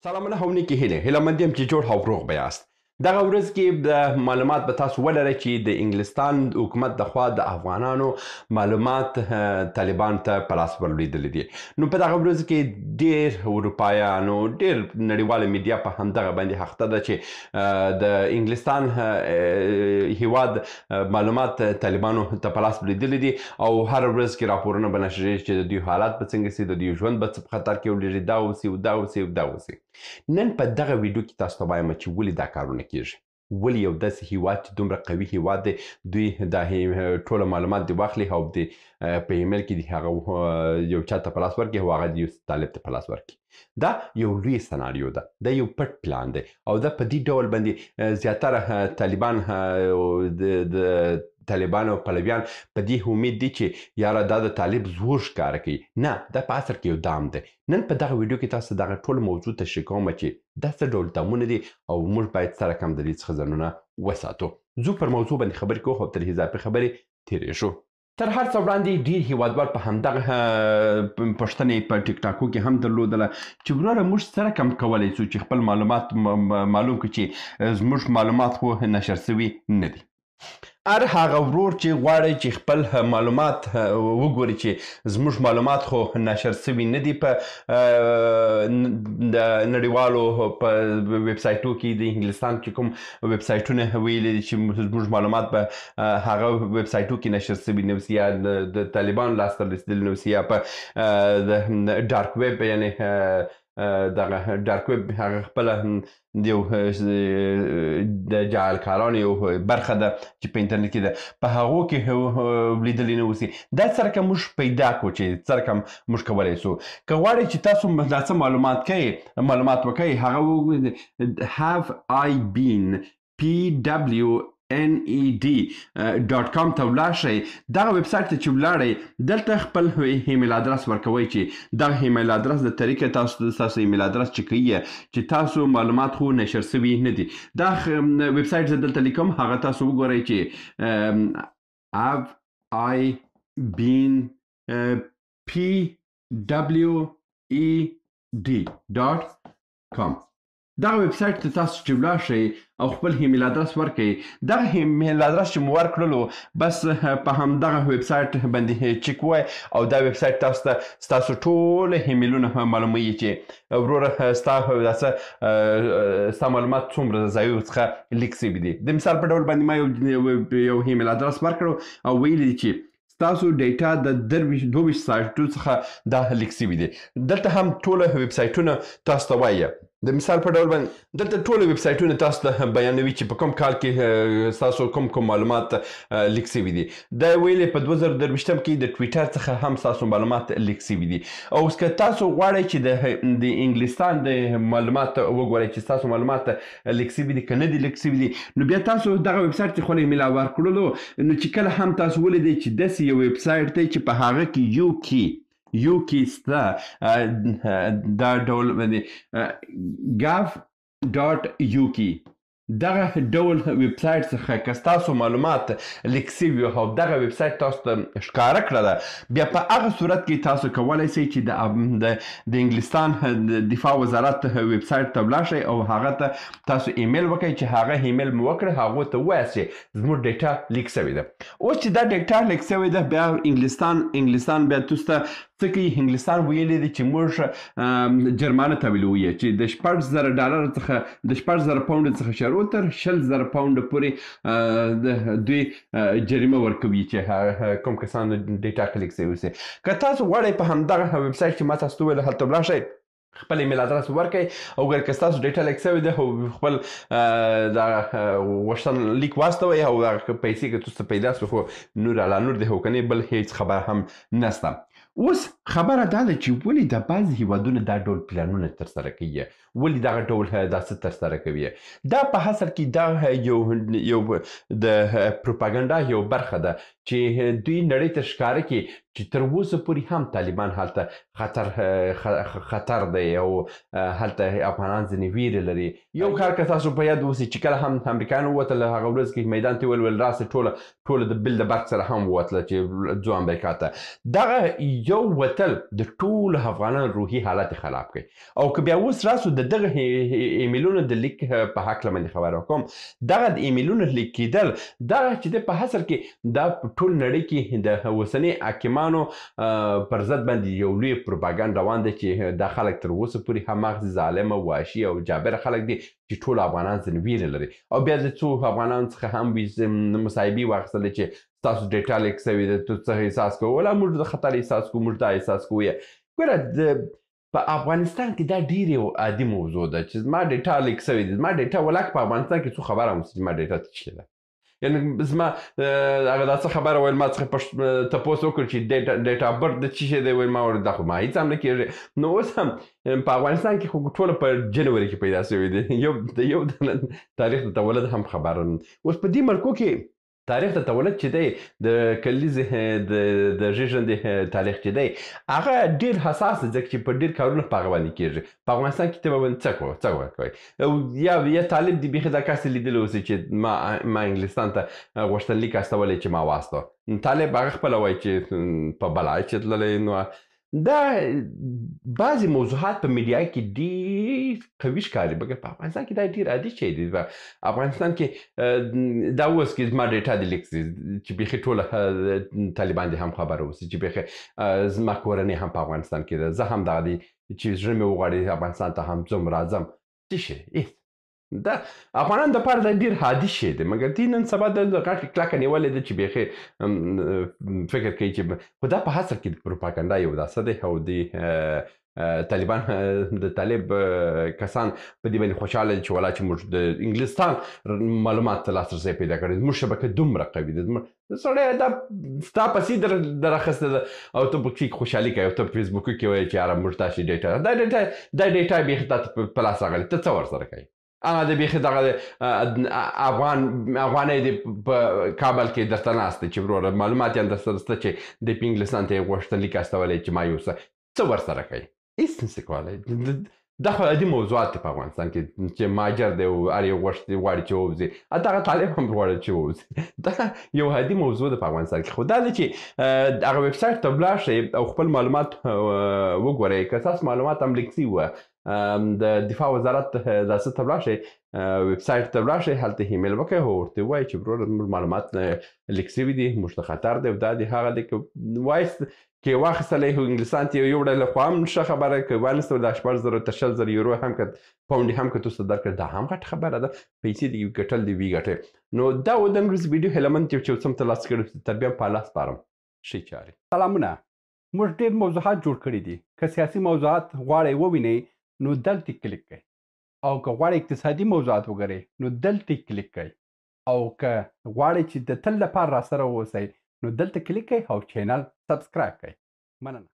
سلامونه او نیکې هیلې هیلهمند یم چې جوړ او روغ به یاست. دغه ورځ کې د معلومات به تاسو ولرئ چې د انګلستان حکومت د خوا د افغانانو معلومات طالبان ته په لاس ورلوېدلي دي. نو په دغه ورځ کې ډېر اروپایانو ډېر نړیواله میډیا په همدغه باندې اخته ده چې د انګلستان هیواد معلومات طالبانو ته په لاس ورلوېدلي دي او هر ورځ کې راپورونه به نشریږي چې د دوی حالات به څنګه سي، د دوی ژوند به څه په خطر کې ولري، دا وسي او دا وسي او دا وسي. نن په دغه ویډیو کې تاسو ته وایم چې ولې دا کارونه کیږي، ولې یو داسې هیواد چې دومره قوي هیواد دی دوی دا ټوله معلومات دې واخلي او په ایمیل کې دې هغه یو چا ته په لاس ورکړي او هغه دې یو طالب ته په لاس ورکړي. دا یو لوی سناریو ده، دا یو پټ پلان دی او دا په دې ډول باندې زیاتره طالبان د طالبانو پلویان په دې امید دي چې یاره دا د طالب زور ښکاره کوي. نه، دا په اصل کې یو دام دی. نن په دغه ویډیو کې تاسو دغه ټول موضوع تشریح کوم چې دا څه ډول دامونه دي او موږ باید سره کم د دې څخه ځانونه وساتو. زه پر موضوع باندې خبرې کوو او تر اضافي خبرې تېرېږو. تر هر څه وړاندې ډېر هیوادوال په همدغه پوښتنې په ټیک ټاکو کې هم درلودله چې وروره موږ سره کم کولی شو چې خپل معلومات معلوم کړو چې زموږ معلومات خو نشر سوي نه دي. هر هغه ورور چې غواړي چې خپل معلومات وګوري چې زموږ معلومات خو نشر سوي نه دي په نړیوالو په ویب سایټو کې د انګلستان چې کوم ویب سایټونه ویلي دي چې زموږ معلومات په هغه ویب سایټو کې نشر سوي نه وي، یا د طالبانو لاسته رسېدلي نه وي، یا په د ډارک ویب یعنې دغه ډارک ویب هغه خپله یو د جعلکارانو یو برخه ده چې په انټرنټ کې ده، په هغو کې لیدلی نه اوسي. دا څرنګه موږ پیدا کړو چې څرنګه موږ کولی سو. که غواړئ چې تاسو دا څه معلومات وکئ، هغه have I been pwned.com ته ولاړ شئ. دغه ویب سایټ ته چې ولاړئ دلته خپل ایمیل ادرس ورکوئ چې دغه ایمیل ادرس د طریقې تاسو ایمیل ادرس چې کوي چې تاسو معلومات خو نشر سوي نه دي. دا ویب سایټ زه دلته لیکم، هغه تاسو وګورئ چې have I been pwned.com. دغه ویب سایټ ته تاسو چې ولاړ شئ او خپل ایمیل ادرس ورکړئ. دغه ایمیل ادرس چې مو ورکړلو بس په همدغه ویب سایټ باندې چیک ووایئ او دا ویب سایټ تاسو ته ستاسو ټول ایمیلونه معلوموي چې وروره ستا معلومات څومره ځایونو څخه لیک سوي دي. د مثال په ډول باندې ما یو ایمیل ادرس ورکړو او ویلي دي چې ستاسو ډیټا د 22 سایټو څخه دا لیک سوي دي. دلته هم ټوله ویب سایټونه تاسو ته وایي. د مثال په ډول باندې دلته ټول ویب سایټونه تاسو ته بیانوي چې په کوم کال کې ستاسو کوم معلومات لیک سوي دي. دا ویلې په 2023 کې د ټویټر څخه هم ستاسو معلومات لیک سوي دي. او اوس که تاسو غواړئ چې د انګلستان د معلومات وګورئ چې ستاسو معلومات لیک سوي دي که نه دي لیک سوي دي، نو بیا تاسو دغه ویب سایټ چې خپل ایمیل ورکړلو نو چې کله هم تاسو ولیدئ چې داسې یو ویب سایټ دی چې په هغه کې یو کې سته دا ډول باندې gov.uk دغه ډول ویب سایټ څخه که ستاسو معلومات لیک سوي او دغه ویب سایټ تاسو ته ښکاره کړله، بیا په هغه صورت کې تاسو کولی شئ چې د انګلستان د دفاع وزارت ویب سایټ ته ولاړ شئ او هغه ته تاسو ایمیل وکړئ چې هغه ایمیل مو وکړه، هغو ته ووایاست چې زموږ ډیټا لیک سوې ده. اوس چې دا ډیټا لیک سوې ده، بیا انګلستان بیا تاسو ته څه کوي؟ انګلستان ویلي دي چې موږ جرمانه تحویلوو چې د $10,000 څخه د $10,000 پاونډ څخه شروع تر $20,000 پاونډ پورې دوی جریمه ورکوي چې کوم کسان ډیټا لیک سوي وسي. که تاسو غواړئ په همدغه ویب سایټ چې ما تاسو ته وویل هلته ولاړ شئ، خپل ایمیل ادرس ورکړئ او ګر که ستاسو ډیټا لیک سوي ده او خپل غوښتن لیک واستوئ او پیسې که تاسو ته پیدا سوې خو نور علا نور دی، خو که نه بل هیڅ خبر هم نسته. اوس خبره دا ده چې ولې د بعضې هیوادونه دا ډول پلانونه ترسره کوي، ولې دغه ډول دا څه ترسره کوي. دا په اصل کې دا یو د پروپاګنډا یو برخه ده چې دوی نړۍ ته ښکاره کړي چې تر اوسه پورې هم طالبان هلته خطر دی او هلته افغانان ځینې ویرې لري. یو کار که تاسو په یاد اوسي چې کله هم امریکایان ووتل هغه ورځ کې میدان ته ول راسه ټوله د بل د برق سره هم ووتله چې ځو امریکا ته. دغه یو وتل د ټولو افغانانو روحي حالت خراب کوي. او که بیا اوس راسو د دغه ایمیلونو د لیک په هکله باندې خبره وکړم، دغه د ایمیلونو لیک کېدل دغه چې د په حصر کې دا په ټول نړۍ کې د اوسني حاکمانو پر ضد باندې یو لوی پروپاګانډ روان دی چې دا خلک تر اوسه پورې هماغسې ظالمه وحشي او جابر خلک دي چې ټول افغانان ځینې ویرې لري. او بیا د څو افغانانو څخه هم مصاحبې واخیستلې چې ستاسو ډیټا لیک سوي ده، ته څه احساس کوو؟ ولا موږ د خطر احساس کوو، موږ دا احساس کوو. ګوره په افغانستان کې دا ډېر یو عادي موضوع ده چې زما ډیټا لیک سوي دي. زما ډیټا ولاکه په افغانستان کې څو خبره هم چې زما ډیټا څه شی ده. یعنې زما هغه دا څه خبره ویل ما څخه تپوس وکړ چې ډیټا برت د څه شی دی، ویل ما ورته دا خو ما هېڅ هم نه کېږي. نو اوس هم په افغانستان کې خو ټوله په جنوري کې پیدا شوي دي. یو تاریخ د تولد هم خبره. اوس په دې ملکو کې تاریخ د تولد چې دی د کلیزې د زیږندې تاریخ چې دی هغه ډېر حساس دی، ځکه چې په ډېر کارونه په هغه باندې کېږي. په افغانستان کې ته به باندې څه ورکوئ؟ یا طالب دې بیخي دا کاسې لیدلی اوسي چې ما انګلستان ته غوښتنلیک استولی چې ما واستو. طالب هغه خپله وایي چې په بلای چې تللی. نو دا بعضې موضوعات په میډیا کې ډېر قوي ښکاري، مګر په افغانستان کې دا ډېر عادي شی دی. په افغانستان کې دا اوس کې زما ډیټا د لیک چې بیخي ټوله طالبان دې هم خبره اوسي چې بیخي زما کورنۍ هم په افغانستان کې ده. زه هم دغه دی چې زړه مې وغواړي افغانستان ته هم ځم راځم. څه شی دا افغانان دپاره دا ډېر عادي شی دی، مګر دوی نن سبا د غټې کلکه نیولې ده چې بیخي فکر کوي چې خو دا په حصر کې د پروپاګانډا یو داسه دی. او د طالبان د طالب کسان په دې باندې خوشحاله دي چې ولا چې موږ د انګلستان معلومات ته لاسرسی پیدا کړی، زموږ شبکه دومره قوي ده. سړی دا ستا پسې در اخیسته ده او ته پکې خوشحالي کوې او ته په فیسبوک کې وایې چې یاره موږ تاسې ډیټا دا ډیټا بیخي تا ته په لاس راغلی، ته څه ورسره کوې؟ هغه د بیخي دغه افغانۍ دې په کابل کې درته ناست دی چې وروره معلومات یې هم درسره شته چې د په انګلستان ته یې غوښتنلیک استولی چې ما یوسه. څه ورسره کوي؟ هېڅ نشي کولی. دا خو عادي موضوعات دي په افغانستان کې چې مهاجر دی او هر یو غواړي چې ووځي، دغه طالب هم غواړي چې ووځي. دا یو عادي موضوع ده په افغانستان کې. خو دا دی چې هغه ویب سایټ ته ولاړ شئ او خپل معلومات وګورئ. که ستاسو معلومات هم لیک سوي وه، د دفاع وزارت داسې ته ولاړ شئ، ویب سایټ ته ولاړ شئ، هلته ایمیل وکړئ او ورته ووایئ چې وروره موږ معلومات لیک سوي دي، موږ ته خطر دی او دا دی هغه دی. که وایس کې واخیستلی انګلستان ته یو ډله خو هم ښه خبره، که وانستو دا 8,000 تر 10,000 یورو هم که پاونډ هم که تاسو ته درکړه دا هم غټه خبره ده. پیسې دې ګټل دې وي ګټې. نو دا و د نن ورځې ویډیو هیله چې یو څه هم ترلاسه کړي تر بیا په الله سپارم. ښې چارې. سلامونه. موږ ډېر موضوعات جوړ کړي دي. که سیاسي موضوعات غواړئ ووینئ نو دلته کلیک کړئ، او که غواړئ اقتصادي موضوعات وګورئ نو دلته کلیک کړئ، او که غواړئ چې د تل لپاره راسره واوسئ نو دلته کلیک کړئ او چینل سبسکرایب کړئ. مننه.